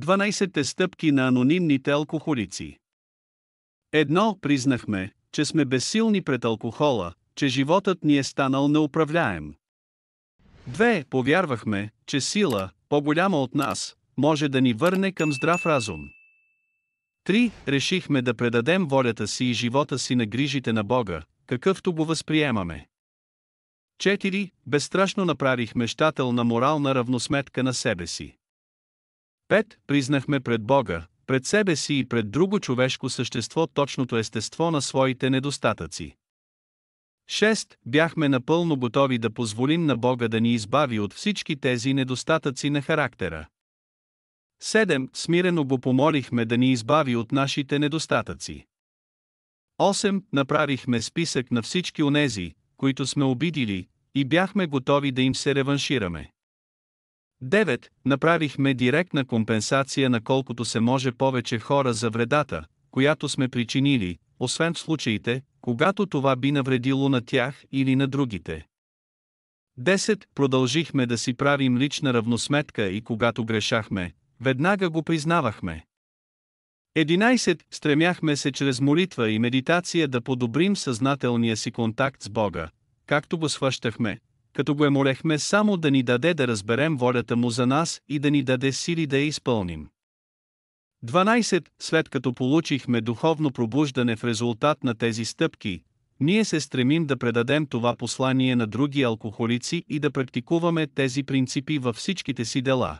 12 стъпки на анонимните алкохолици. 1. Признахме, че сме безсилни пред алкохола, че животът ни е станал неуправляем. 2. Повярвахме, че сила, по-голяма от нас, може да ни върне към здрав разум. 3. Решихме да предадем волята си и живота си на грижите на Бога, какъвто го възприемаме. 4. Безстрашно направихме щателна морална равносметка на себе си. 5. Признахме пред Бога, пред себе си и пред друго човешко същество точното естество на своите недостатъци. 6. Бяхме напълно готови да позволим на Бога да ни избави от всички тези недостатъци на характера. 7. Смирено го помолихме да ни избави от нашите недостатъци. 8. Направихме списък на всички онези, които сме обидили, и бяхме готови да им се реваншираме. 9. Направихме директна компенсация на колкото се може повече хора за вредата, която сме причинили, освен в случаите, когато това би навредило на тях или на другите. 10. Продължихме да си правим лична равносметка и когато грешахме, веднага го признавахме. 11. Стремяхме се чрез молитва и медитация да подобрим съзнателния си контакт с Бога, както го схващахме, като го молехме само да ни даде да разберем волята му за нас и да ни даде сили да я изпълним. 12. След като получихме духовно пробуждане в резултат на тези стъпки, ние се стремим да предадем това послание на други алкохолици и да практикуваме тези принципи във всичките си дела.